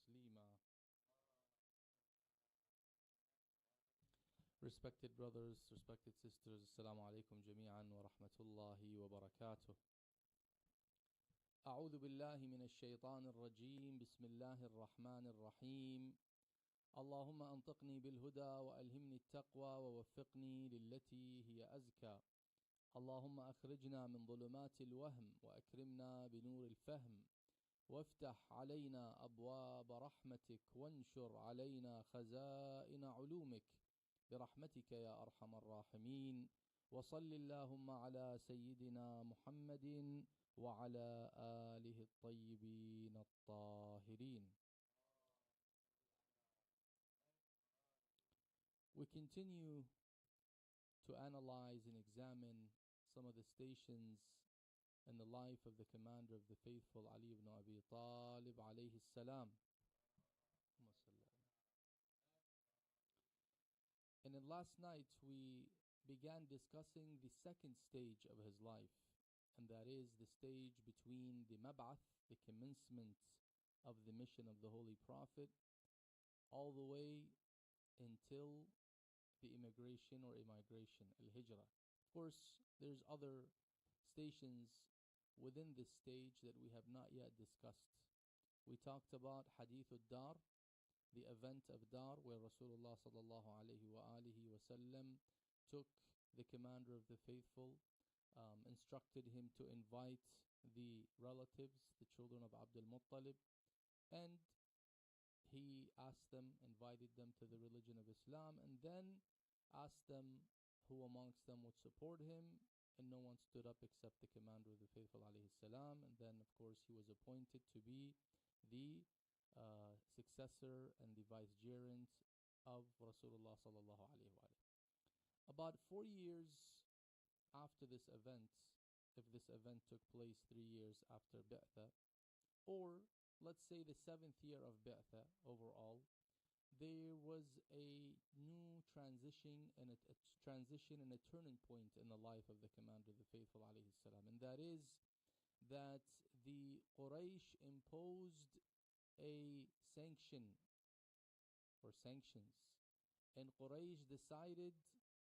تسليما. Respected brothers, respected sisters, Assalamu alaikum jami'an wa rahmatullahi wa barakatuh. أعوذ بالله من الشيطان الرجيم. بسم الله الرحمن الرحيم. اللهم أنطقني بالهدى وألهمني التقوى ووفقني للتي هي أزكى. اللهم أخرجنا من ظلمات الوهم وأكرمنا بنور الفهم وافتح علينا أبواب رحمتك وانشر علينا خزائن علومك برحمتك يا أرحم الراحمين. وصل اللهم على سيدنا محمد وعلى آله الطيبين الطاهرين. We continue to analyze and examine some of the stations in the life of the commander of the faithful, Ali ibn Abi Talib alayhi salam. And then last night we began discussing the second stage of his life, and that is the stage between the mab'ath, the commencement of the mission of the Holy Prophet, all the way until the immigration or immigration, al-hijrah. Of course, there's other stations within this stage that we have not yet discussed. We talked about Hadith ad-Dar, the event of Dar, where Rasulullah sallallahu alayhi wa alihi wasallam took the commander of the faithful, instructed him to invite the relatives, the children of Abdul Muttalib, and he asked them, invited them to the religion of Islam, and then asked them who amongst them would support him, and no one stood up except the commander of the faithful alayhi salam. And then of course he was appointed to be the successor and the vicegerent of Rasulullah sallallahu alayhi wa alihi. About 4 years after this event, if this event took place 3 years after Bi'tha, or let's say the 7th year of Bi'tha overall, there was a new transition and a turning point in the life of the commander of the faithful alayhi salam, and that is that the Quraysh imposed a sanction or sanctions, and Quraysh decided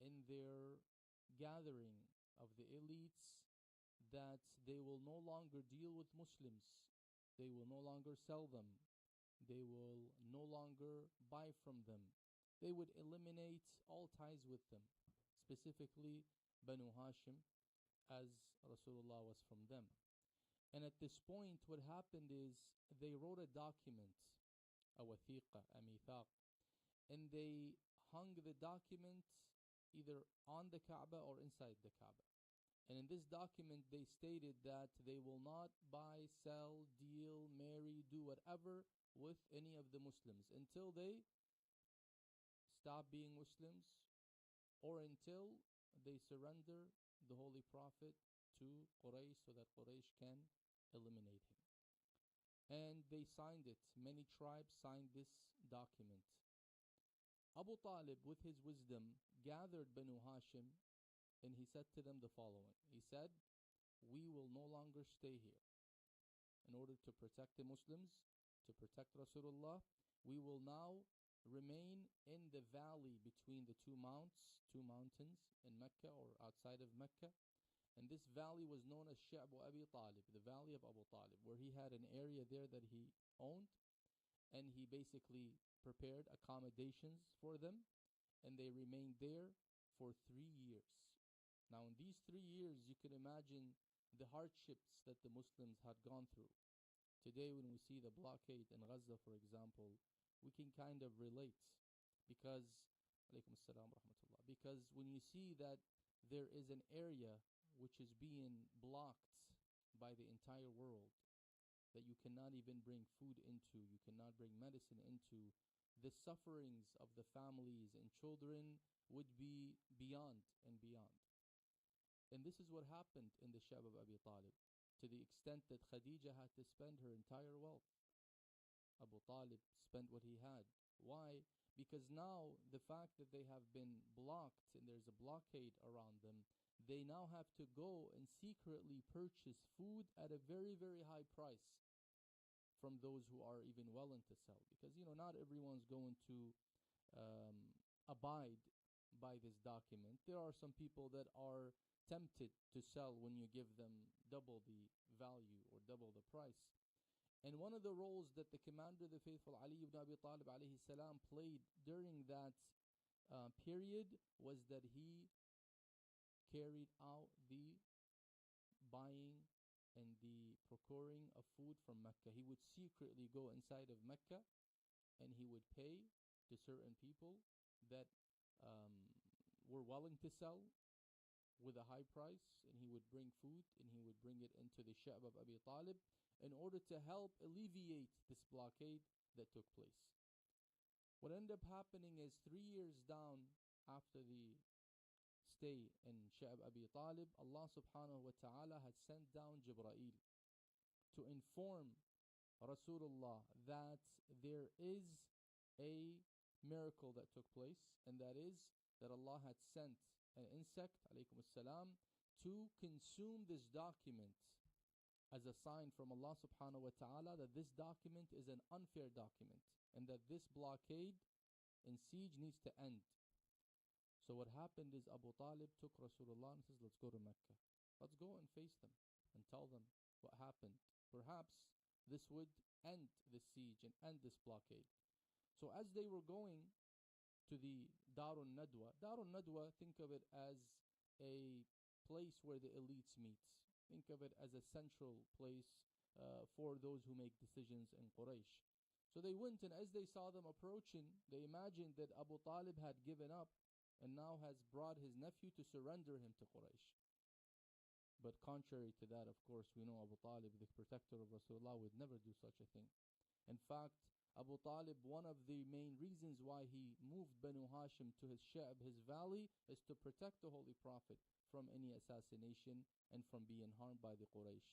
in their gathering of the elites that they will no longer deal with Muslims, they will no longer sell them, they will no longer buy from them, they would eliminate all ties with them, specifically Banu Hashim, as Rasulullah was from them. And at this point what happened is they wrote a document, a wathiqa, a mithaq, and they hung the document either on the Kaaba or inside the Kaaba. And in this document they stated that they will not buy, sell, deal, marry, do whatever with any of the Muslims until they stop being Muslims or until they surrender the Holy Prophet to Quraysh so that Quraysh can eliminate him. And they signed it. Many tribes signed this document. Abu Talib, with his wisdom, gathered Banu Hashim, and he said to them the following. He said, we will no longer stay here. In order to protect the Muslims, to protect Rasulullah, we will now remain in the valley between the two mountains in Mecca or outside of Mecca. And this valley was known as Sha'bu Abi Talib, the valley of Abu Talib, where he had an area there that he owned, and he basically prepared accommodations for them, and they remained there for 3 years. Now in these 3 years, you can imagine the hardships that the Muslims had gone through. Today when we see the blockade in Gaza, for example, we can kind of relate because, alaykum assalam wa rahmatullah, because when you see that there is an area which is being blocked by the entire world, that you cannot even bring food into, you cannot bring medicine into, the sufferings of the families and children would be beyond and beyond. And this is what happened in the Sha'b of Abi Talib, to the extent that Khadija had to spend her entire wealth. Abu Talib spent what he had. Why? Because now the fact that they have been blocked and there's a blockade around them, they now have to go and secretly purchase food at a very, very high price. from those who are even willing to sell. Because, not everyone's going to abide by this document. There are some people that are tempted to sell when you give them double the value or double the price. And one of the roles that the commander of the faithful, Ali ibn Abi Talib alayhi salam, played during that period was that he carried out the buying and the procuring of food from Mecca. He would secretly go inside of Mecca and he would pay to certain people that were willing to sell with a high price, and he would bring food and he would bring it into the Sha'b of Abi Talib in order to help alleviate this blockade that took place. What ended up happening is 3 years down after the stay in Sha'b Abi Talib, Allah subhanahu wa ta'ala had sent down Jibreel to inform Rasulullah that there is a miracle that took place, and that is that Allah had sent an insect, alaykum as-salam, to consume this document as a sign from Allah subhanahu wa ta'ala that this document is an unfair document and that this blockade and siege needs to end. So what happened is Abu Talib took Rasulullah and says, let's go to Mecca. Let's go and face them and tell them what happened. Perhaps this would end the siege and end this blockade. So as they were going to the Darun Nadwa, think of it as a place where the elites meet. Think of it as a central place for those who make decisions in Quraysh. So they went, and as they saw them approaching, they imagined that Abu Talib had given up and now has brought his nephew to surrender him to Quraysh. But contrary to that, of course, we know Abu Talib, the protector of Rasulullah, would never do such a thing. In fact, Abu Talib, one of the main reasons why he moved Banu Hashim to his Sha'b, his valley, is to protect the Holy Prophet from any assassination and from being harmed by the Quraysh.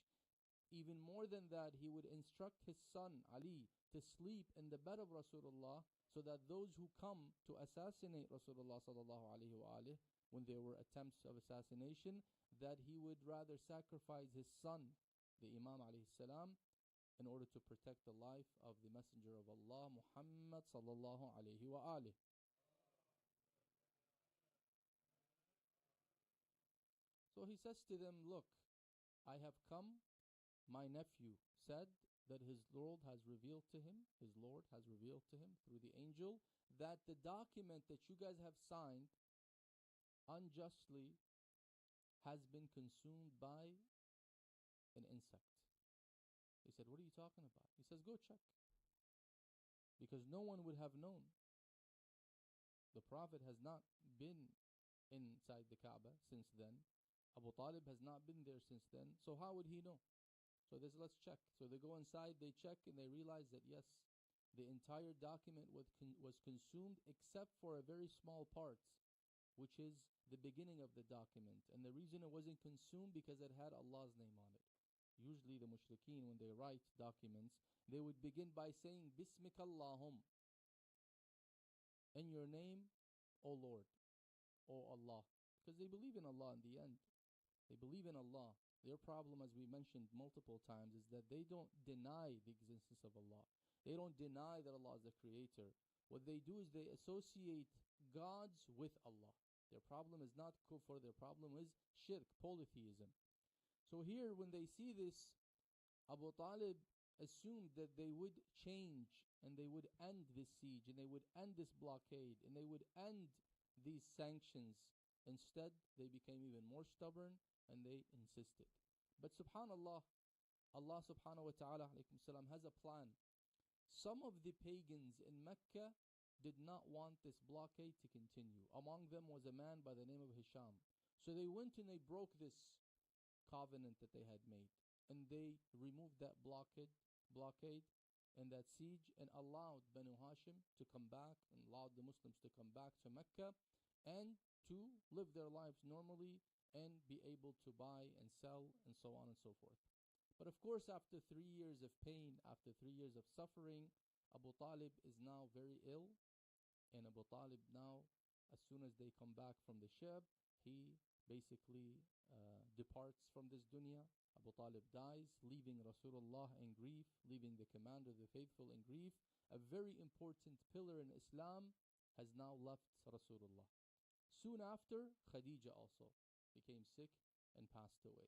Even more than that, he would instruct his son Ali to sleep in the bed of Rasulullah so that those who come to assassinate Rasulullah sallallahu alaihi wasallam, when there were attempts of assassination, that he would rather sacrifice his son, the Imam alayhi salam, in order to protect the life of the Messenger of Allah, Muhammad sallallahu alaihi wasallam. So he says to them, look, I have come. My nephew said that his Lord has revealed to him through the angel that the document that you guys have signed unjustly has been consumed by an insect. They said, what are you talking about? He says, go check. Because no one would have known. The Prophet has not been inside the Kaaba since then. Abu Talib has not been there since then. So how would he know? So they said, let's check. So they go inside, they check, and they realize that yes, the entire document was consumed except for a very small part, which is the beginning of the document. And the reason it wasn't consumed because it had Allah's name on it. Usually the mushrikeen, when they write documents, they would begin by saying, Bismika Allahum, in your name, O Lord, O Allah. Because they believe in Allah in the end. They believe in Allah. Their problem, as we mentioned multiple times, is that they don't deny the existence of Allah. They don't deny that Allah is the creator. What they do is they associate gods with Allah. Their problem is not kufr, their problem is shirk, polytheism. So here, when they see this, Abu Talib assumed that they would change and they would end this siege and they would end this blockade and they would end these sanctions. Instead, they became even more stubborn and they insisted. But subhanallah, Allah subhanahu wa ta'ala alaykum salam, has a plan. Some of the pagans in Mecca did not want this blockade to continue. Among them was a man by the name of Hisham. So they went and they broke this covenant that they had made. And they removed that blockade and that siege and allowed Banu Hashim to come back and allowed the Muslims to come back to Mecca and to live their lives normally and be able to buy and sell and so on and so forth. But of course, after 3 years of pain, after 3 years of suffering, Abu Talib is now very ill. And Abu Talib now, as soon as they come back from the Shab, he basically departs from this dunya. Abu Talib dies, leaving Rasulullah in grief, leaving the commander commander of the faithful, in grief. A very important pillar in Islam has now left Rasulullah. Soon after, Khadija also became sick and passed away.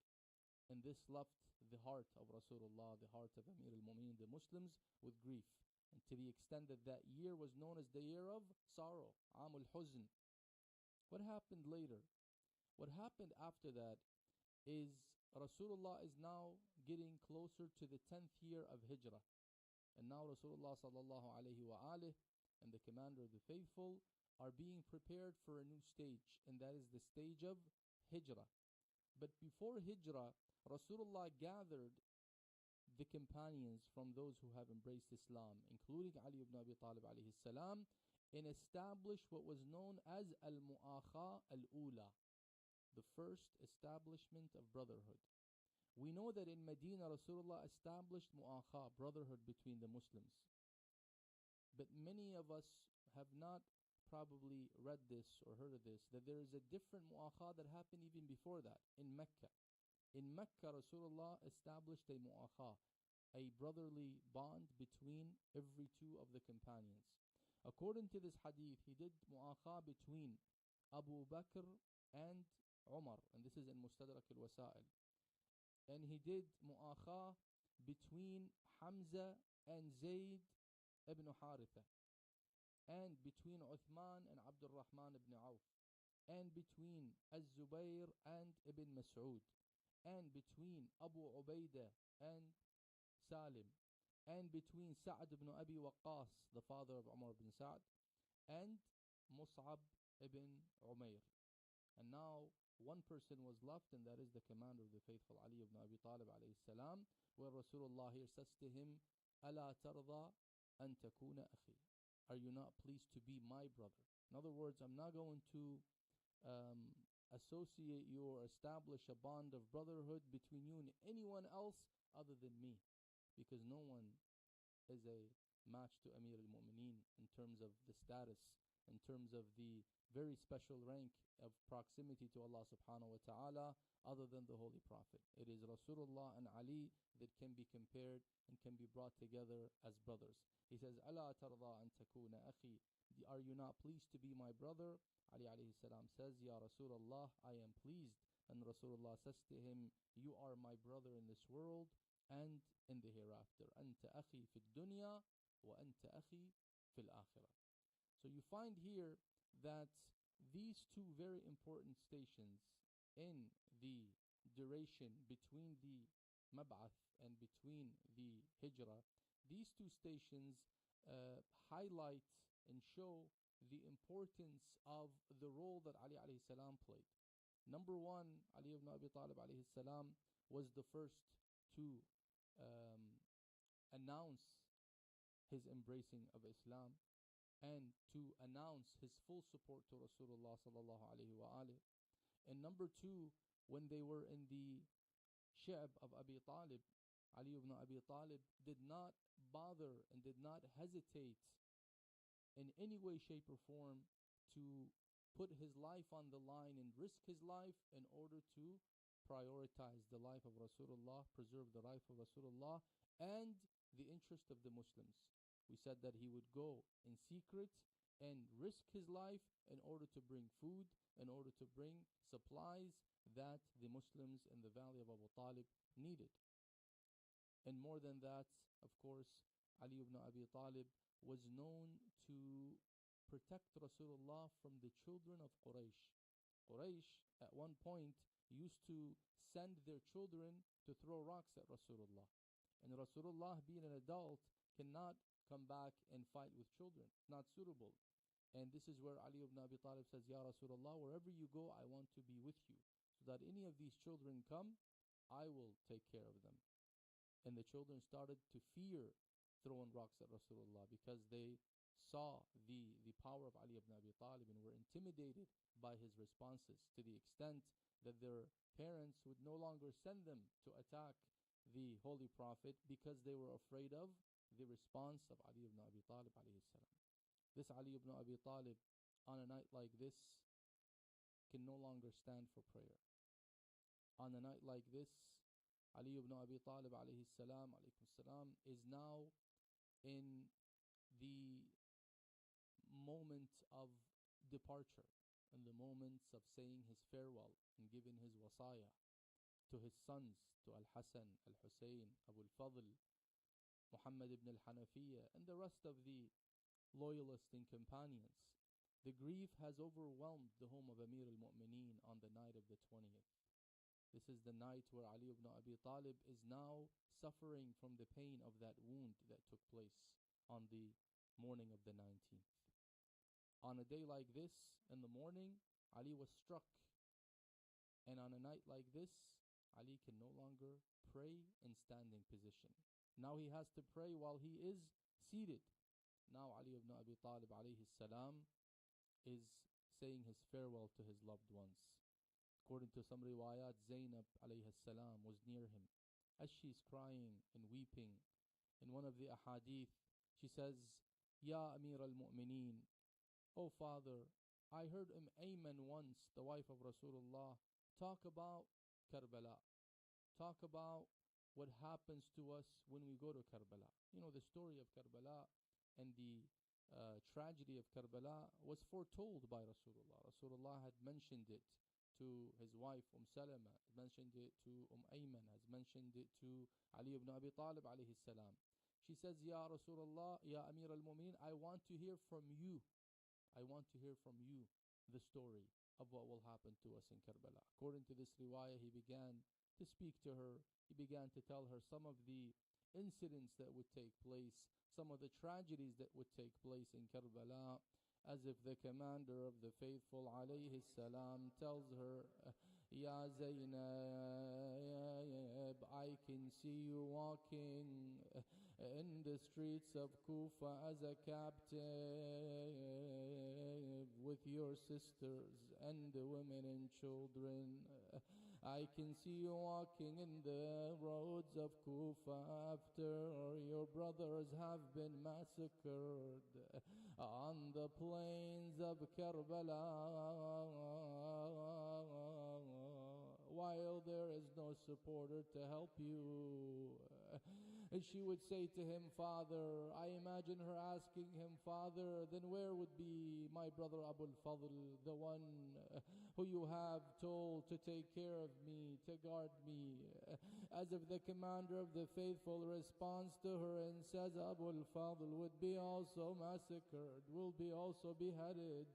And this left the heart of Rasulullah, the heart of Amir al-Mu'mineen, the Muslims, with grief. And to the extent that that year was known as the year of sorrow, Amul Huzn. What happened later? What happened after that is Rasulullah is now getting closer to the 10th year of Hijrah. And now Rasulullah sallallahu alayhi wa alihi and the commander of the faithful are being prepared for a new stage, and that is the stage of Hijrah. But before Hijrah, Rasulullah gathered the companions from those who have embraced Islam, including Ali ibn Abi Talib alayhi salam, and established what was known as al-Mu'akha al-Ula, the first establishment of brotherhood. We know that in Medina, Rasulullah established Mu'akha, brotherhood between the Muslims. But many of us have not probably read this or heard of this, that there is a different Mu'akha that happened even before that, in Mecca. In Mecca, Rasulullah established a Mu'akha, a brotherly bond between every two of the companions. According to this hadith, he did Mu'akha between Abu Bakr and Umar, and this is in Mustadrak al-Wasa'il. And he did Mu'akha between Hamza and Zayd ibn Haritha, and between Uthman and Abdul Rahman ibn Auf, and between Az-Zubayr and Ibn Mas'ud, and between Abu Ubaidah and Salim, and between Sa'd ibn Abi Waqqas, the father of Umar ibn Sa'd, and Mus'ab ibn Umair. And now one person was left, and that is the commander of the faithful, Ali ibn Abi Talib alayhi salam, where Rasulullah here says to him, أَلَا تَرْضَى أَن تَكُونَ أَخِي? Are you not pleased to be my brother? In other words, I'm not going to associate you or establish a bond of brotherhood between you and anyone else other than me, because no one is a match to Amir al-Mu'mineen in terms of the status, in terms of the very special rank of proximity to Allah subhanahu wa ta'ala, other than the Holy Prophet. It is Rasulullah and Ali that can be compared and can be brought together as brothers. He says, أَلَا تَرْضَى أَن تَكُونَ أَخِي? Are you not pleased to be my brother? Ali alayhi salam says, Ya Rasulullah, I am pleased. And Rasulullah says to him, you are my brother in this world and in the hereafter. أَنْتَ أَخِي فِي الدُّنْيَا وَأَنْتَ أَخِي فِي الْآخِرَةِ. So you find here that these two very important stations in the duration between the Mab'ath and between the Hijrah, these two stations highlight and show the importance of the role that Ali alayhi salam played. Number one, Ali ibn Abi Talib alayhi salam was the first to announce his embracing of Islam and to announce his full support to Rasulullah sallallahu alayhi wa alihi. And number two, when they were in the Shi'b of Abi Talib, Ali ibn Abi Talib did not bother and did not hesitate in any way, shape, or form to put his life on the line and risk his life in order to prioritize the life of Rasulullah, preserve the life of Rasulullah, and the interest of the Muslims. We said that he would go in secret and risk his life in order to bring food, in order to bring supplies that the Muslims in the valley of Abu Talib needed. And more than that, of course, Ali ibn Abi Talib was known to protect Rasulullah from the children of Quraysh. Quraysh at one point used to send their children to throw rocks at Rasulullah. And Rasulullah, being an adult, cannot come back and fight with children. Not suitable. And this is where Ali ibn Abi Talib says, Ya Rasulullah, wherever you go, I want to be with you. So that any of these children come, I will take care of them. And the children started to fear throwing rocks at Rasulullah because they saw the power of Ali ibn Abi Talib and were intimidated by his responses, to the extent that their parents would no longer send them to attack the Holy Prophet because they were afraid of the response of Ali ibn Abi Talib alayhi salam. This Ali ibn Abi Talib, on a night like this, can no longer stand for prayer. On a night like this, Ali ibn Abi Talib alayhi salam, is now in the moment of departure, in the moments of saying his farewell and giving his wasaya to his sons, to Al-Hasan, Al-Hussein, Abu al-Fadl, Muhammad ibn al-Hanafiya, and the rest of the loyalists and companions. The grief has overwhelmed the home of Amir al-Mu'mineen on the night of the 20th. This is the night where Ali ibn Abi Talib is now suffering from the pain of that wound that took place on the morning of the 19th. On a day like this, in the morning, Ali was struck. And on a night like this, Ali can no longer pray in standing position. Now he has to pray while he is seated. Now Ali ibn Abi Talib alayhi salam is saying his farewell to his loved ones. According to some riwayat, Zainab alayhi salam was near him. As she's crying and weeping, in one of the ahadith, she says, Ya Amir al-Mu'mineen, O father, I heard Ayman once, the wife of Rasulullah, talk about Karbala. Talk about what happens to us when we go to Karbala. You know, the story of Karbala and the tragedy of Karbala was foretold by Rasulullah. Rasulullah had mentioned it to his wife Salama, mentioned it to Ayman, has mentioned it to Ali ibn Abi Talib alayhi salam. She says, Ya Rasulullah, Ya Amir al-Mu'mineen, I want to hear from you. I want to hear from you the story of what will happen to us in Karbala. According to this riwayah, he began to speak to her. He began to tell her some of the incidents that would take place, some of the tragedies that would take place in Karbala, as if the commander of the faithful alayhi salam tells her, Ya Zainab, I can see you walking in the streets of Kufa as a captive with your sisters and the women and children. I can see you walking in the roads of Kufa after your brothers have been massacred on the plains of Karbala, while there is no supporter to help you. And she would say to him, Father, I imagine her asking him, Father, then where would be my brother Abu al-Fadl, the one who you have told to take care of me, to guard me? As if the commander of the faithful responds to her and says, Abu al-Fadl would be also massacred, will be also beheaded.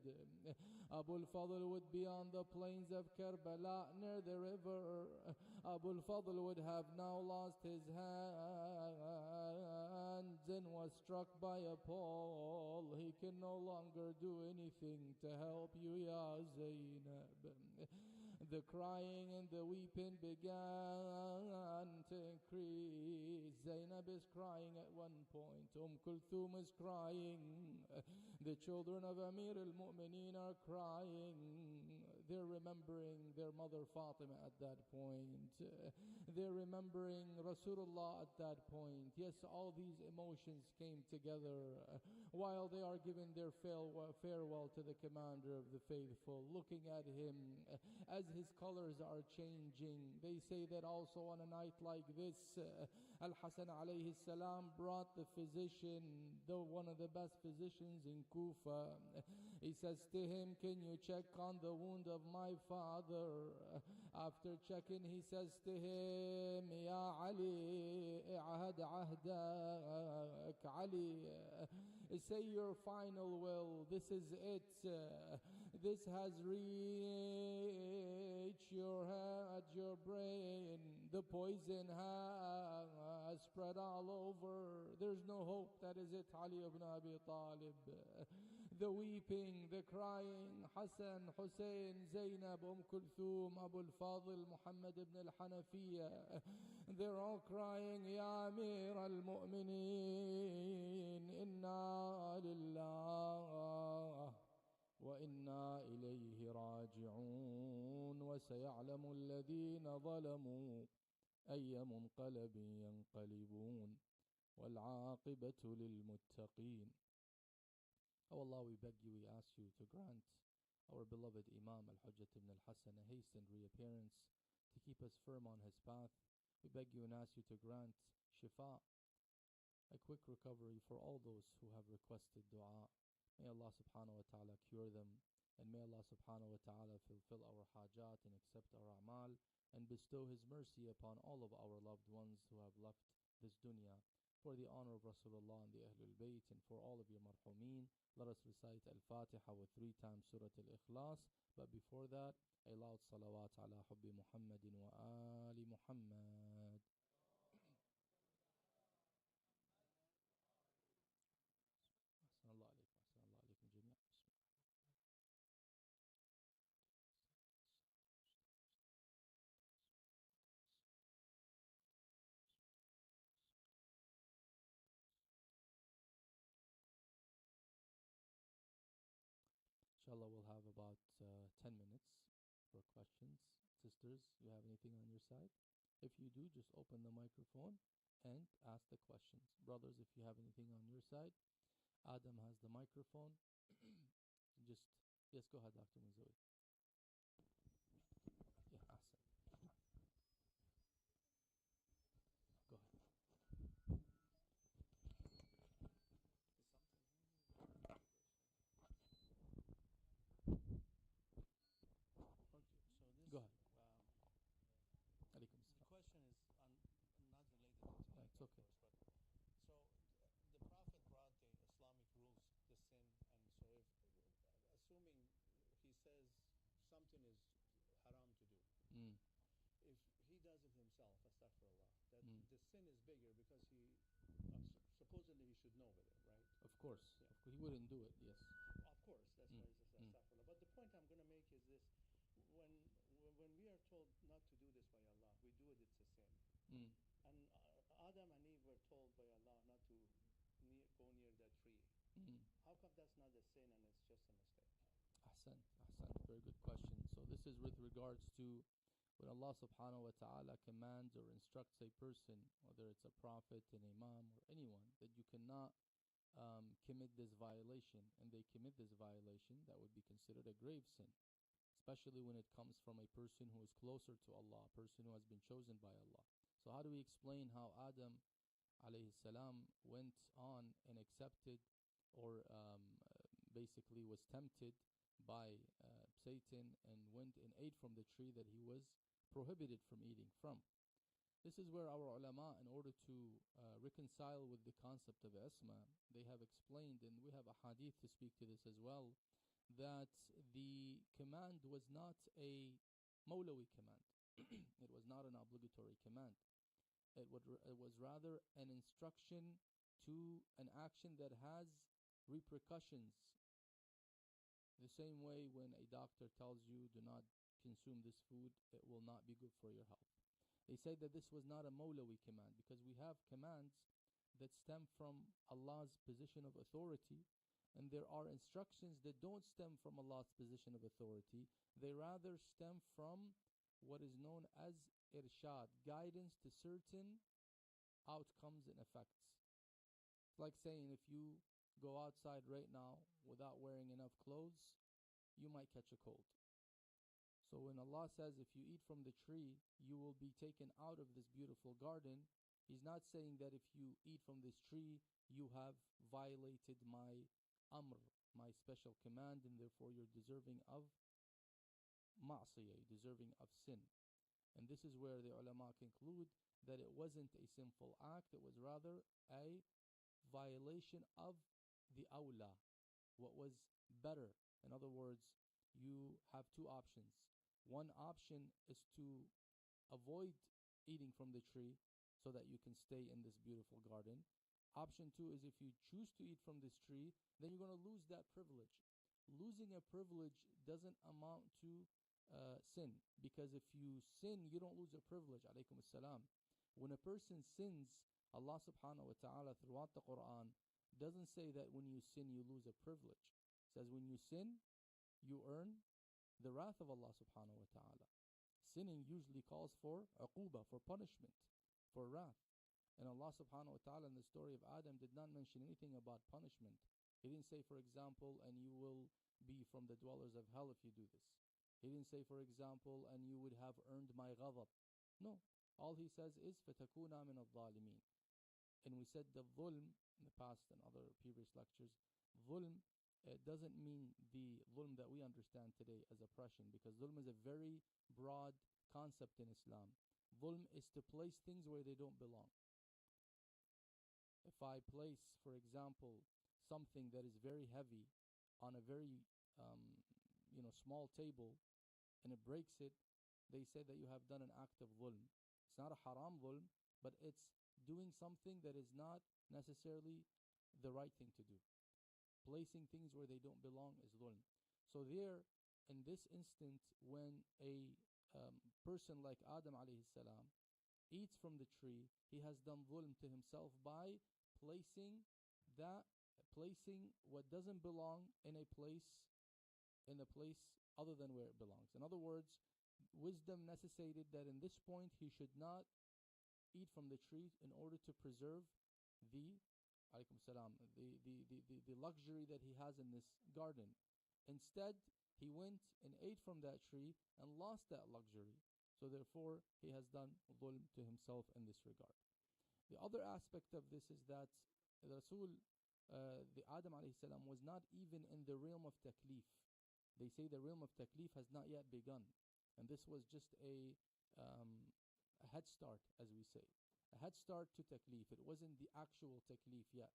Abu al-Fadl would be on the plains of Karbala near the river. Abu al-Fadl would have now lost his hands and was struck by a pole. He can no longer do anything to help you, Ya Zainab. The crying and the weeping began to increase. Zainab is crying at one point. Kulthum is crying. The children of Amir al-Mu'mineen are crying. They're remembering their mother Fatima at that point. They're remembering Rasulullah at that point. Yes, all these emotions came together while they are giving their farewell to the commander of the faithful, looking at him as his colors are changing. They say that also on a night like this, Al-Hasan alayhi salam brought the physician, one of the best physicians in Kufa. He says to him, can you check on the wound of my father? After checking, he says to him, Ya Ali, i'ahad ahdak, Ali, say your final will. This is it. This has reached your head, your brain. The poison has spread all over. There's no hope. That is it, Ali ibn Abi Talib. The weeping, the crying, Hassan, Hussein, Zainab, Kulthum, Abu al-Fadl, Muhammad ibn al-Hanafiya, they're all crying, Ya Amir al-Mu'mineen, Inna lillah wa inna ilayhi raji'un, wa saya'lamu alladhina zalamu ayya munqalabin yanqalibun, wal 'aqibatu lil muttaqin. Oh Allah, we beg you, we ask you to grant our beloved Imam Al-Hujjat ibn al-Hasan a hastened reappearance, to keep us firm on his path. We beg you and ask you to grant shifa a quick recovery for all those who have requested dua. May Allah subhanahu wa ta'ala cure them, and may Allah subhanahu wa ta'ala fulfill our hajat and accept our a'mal, and bestow His mercy upon all of our loved ones who have left this dunya. For the honor of Rasulullah and the Ahlul Bayt, and for all of your marhumeen, let us recite Al-Fatiha with 3 times Surah Al-Ikhlas. But before that, a loud salawat ala hubbi Muhammadin wa ali Muhammad. أحسن الله عليكم أحسن الله عليكم جميعا. Inshallah, we'll have about 10 minutes for questions. Sisters, you have anything on your side? If you do, just open the microphone and ask the questions. Brothers, if you have anything on your side, Adam has the microphone. Just, yes, go ahead, Dr. Mazoui. Yeah, Ahsan. Go ahead. Okay, so this Go ahead. Alaikum the salam. question is not related to tonight, It's of okay. course, but so the Prophet brought the Islamic rules, the sin, and so if assuming he says something is haram to do, Mm, if he does it himself, astaghfirullah, that mm. the sin is bigger because he supposedly he should know better, right? Of course. Yeah. Of course. He wouldn't do it, yes. Of course, that's why he says astaghfirullah. But the point I'm going to make is this: when when we are told not to do this by Allah, we do it; it's a sin. Mm. And Adam and Eve were told by Allah not to go near that tree. Mm. How come that's not a sin and it's just a mistake? Ahsan, ahsan. Very good question. So this is with regards to when Allah subhanahu wa ta'ala commands or instructs a person, whether it's a prophet, an imam, or anyone, that you cannot commit this violation, and they commit this violation, that would be considered a grave sin, especially when it comes from a person who is closer to Allah, a person who has been chosen by Allah. So how do we explain how Adam alayhi salam went on and accepted or basically was tempted by Satan and went and ate from the tree that he was prohibited from eating from? This is where our ulama, in order to reconcile with the concept of isma, they have explained, and we have a hadith to speak to this as well, that the command was not a Mawlawi command. It was not an obligatory command. It was rather an instruction to an action that has repercussions. The same way when a doctor tells you, do not consume this food, it will not be good for your health. They say that this was not a Mawlawi command, because we have commands that stem from Allah's position of authority, and there are instructions that don't stem from Allah's position of authority. They rather stem from what is known as irshad, guidance to certain outcomes and effects. It's like saying if you go outside right now without wearing enough clothes, you might catch a cold. So when Allah says if you eat from the tree, you will be taken out of this beautiful garden, He's not saying that if you eat from this tree, you have violated my amr, my special command, and therefore you're deserving of ma'siyah, deserving of sin. And this is where the ulama conclude that it wasn't a sinful act, it was rather a violation of the awla, what was better. In other words, you have two options. One option is to avoid eating from the tree so that you can stay in this beautiful garden. Option two is if you choose to eat from this tree, then you're going to lose that privilege. Losing a privilege doesn't amount to sin, because if you sin, you don't lose a privilege. Alaykum assalam. When a person sins, Allah subhanahu wa ta'ala throughout the Quran doesn't say that when you sin you lose a privilege. It says when you sin, you earn the wrath of Allah subhanahu wa ta'ala. Sinning usually calls for uquba, for punishment, for wrath. And Allah subhanahu wa ta'ala in the story of Adam did not mention anything about punishment. He didn't say, for example, and you will be from the dwellers of hell if you do this. He didn't say, for example, and you would have earned my ghadab. No. All he says is, فَتَكُونَا مِنَ الظَّالِمِينَ. And we said the dhulm in the past and other previous lectures, dhulm doesn't mean the dhulm that we understand today as oppression, because dhulm is a very broad concept in Islam. Dhulm is to place things where they don't belong. If I place, for example, something that is very heavy on a very small table, and it breaks it, they say that you have done an act of dhulm. It's not a haram dhulm, but it's doing something that is not necessarily the right thing to do. Placing things where they don't belong is dhulm. So there, in this instant, when a person like Adam alayhi salam eats from the tree, he has done dhulm to himself by placing what doesn't belong in a place other than where it belongs. In other words, wisdom necessitated that in this point he should not eat from the tree in order to preserve the the luxury that he has in this garden. Instead, he went and ate from that tree and lost that luxury. So therefore, he has done dhulm to himself in this regard. The other aspect of this is that the Adam alayhi salam was not even in the realm of taklif. They say the realm of taklif has not yet begun. And this was just a head start, as we say. A head start to taklif. It wasn't the actual taklif yet.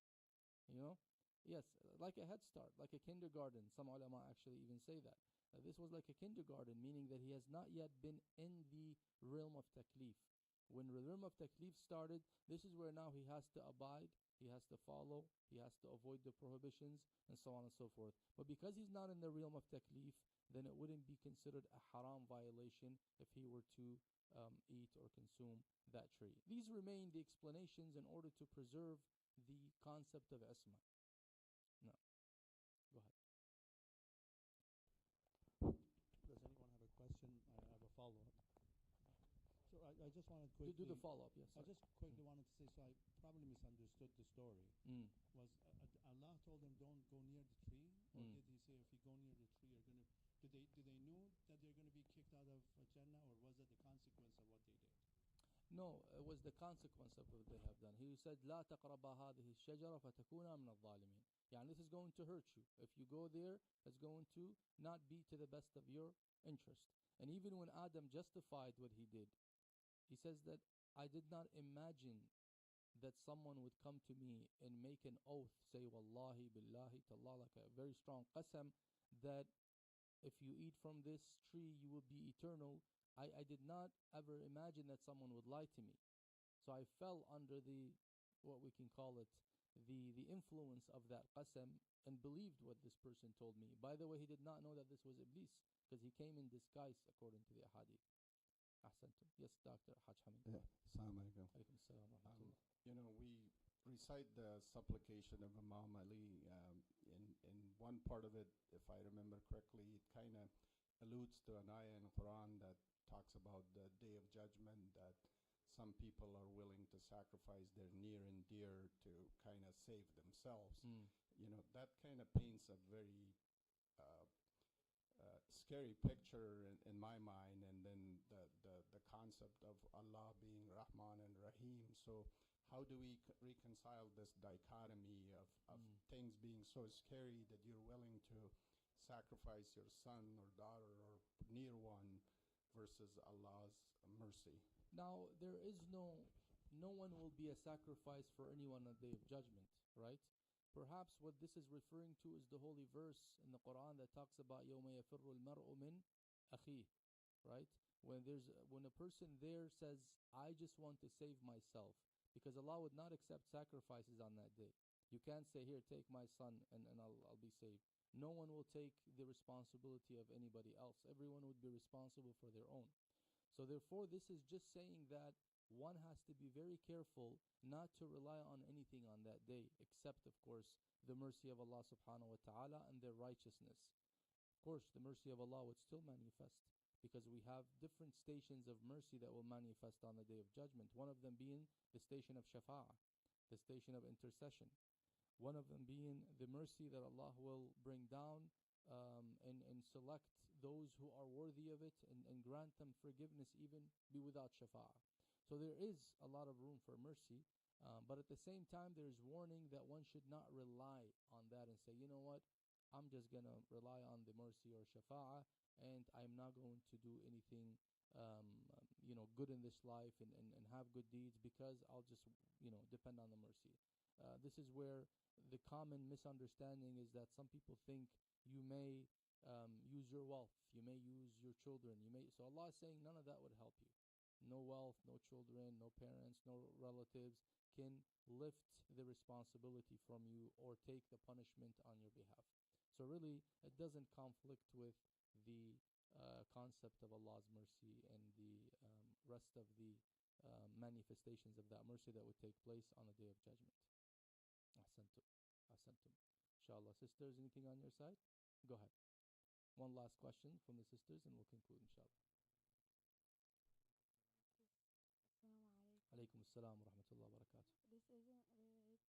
Yes, like a head start, like a kindergarten. Some ulama actually even say that. This was like a kindergarten, meaning that he has not yet been in the realm of taklif. When the realm of taklif started, this is where now he has to abide, he has to follow, he has to avoid the prohibitions, and so on and so forth. But because he's not in the realm of taklif, then it wouldn't be considered a haram violation if he were to eat or consume that tree. These remain the explanations in order to preserve the concept of isma. No. Go ahead. Does anyone have a question? I have a follow-up. So I just wanted To quickly... do the follow-up, yes. I just quickly wanted to say, so I probably misunderstood the story. Was Allah told them don't go near the tree? Or did he say if you go near the tree, you're going to... Do they knew that they're going to be kicked out of Jannah, or was it the consequence of what they did? No, it was the consequence of what they have done. He said, لا تقربا هذه الشجرة فتكونا من الظالمين. يعني this is going to hurt you. If you go there, it's going to not be to the best of your interest. And even when Adam justified what he did, he says that I did not imagine that someone would come to me and make an oath, say wallahi billahi tallah, like a very strong qasam, that if you eat from this tree you will be eternal. I did not ever imagine that someone would lie to me. So I fell under what we can call it, the influence of that qasam, and believed what this person told me. By the way, he did not know that this was Iblis, because he came in disguise according to the ahadith. Ahsantum. Yes, Dr. Haj Hamid. Assalamu alaikum. Alaikum salam wa rahmatullah. We recite the supplication of Imam Ali. In one part of it, if I remember correctly, it kind of alludes to an ayah in the Quran that talks about the day of judgment, that some people are willing to sacrifice their near and dear to kind of save themselves. That kind of paints a very scary picture in my mind, and then the concept of Allah being Rahman and Rahim. So how do we reconcile this dichotomy of things being so scary that you're willing to sacrifice your son or daughter or near one versus Allah's mercy? Now, there is no one will be a sacrifice for anyone on the day of judgment, right? Perhaps what this is referring to is the holy verse in the Quran that talks about يَوْمَ يَفِرُّ الْمَرْءُ مِنْ أَخِيهِ, right? When a person there says, I just want to save myself, because Allah would not accept sacrifices on that day. You can't say, here, take my son and I'll be saved. No one will take the responsibility of anybody else. Everyone would be responsible for their own. So therefore, this is just saying that one has to be very careful not to rely on anything on that day, except, of course, the mercy of Allah subhanahu wa ta'ala and their righteousness. Of course, the mercy of Allah would still manifest, because we have different stations of mercy that will manifest on the day of judgment. One of them being the station of shafa'ah, the station of intercession. One of them being the mercy that Allah will bring down and select those who are worthy of it and grant them forgiveness, even be without shafa'ah. So there is a lot of room for mercy. But at the same time, there's warning that one should not rely on that and say, you know what, I'm just going to rely on the mercy or shafa'ah, and I'm not going to do anything, good in this life and have good deeds because I'll just, depend on the mercy. This is where the common misunderstanding is that some people think you may use your wealth, you may use your children, so Allah is saying none of that would help you. No wealth, no children, no parents, no relatives can lift the responsibility from you or take the punishment on your behalf. So really, it doesn't conflict with the concept of Allah's mercy and the rest of the manifestations of that mercy that would take place on the Day of Judgment. Ahsantum. Ahsantum. Inshallah. Sisters, anything on your side? Go ahead. One last question from the sisters and we'll conclude, inshallah. Alaykum assalam wa rahmatullahi wa barakatuh. This isn't related.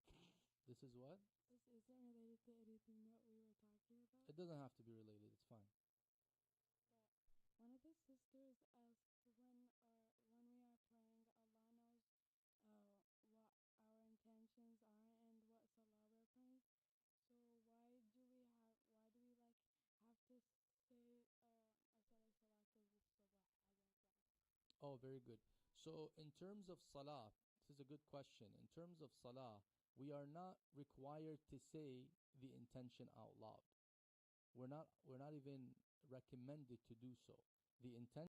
This is what? This isn't related to anything that we were talking about. It doesn't have to be related, it's fine. But one of the sisters asked when we are praying, Allah knows what our intentions are and what salah we're praying. So why do we have to say salatul subh again? Oh, very good. So in terms of salah, this is a good question. In terms of salah, we are not required to say the intention out loud. We're not even recommended to do so. The intention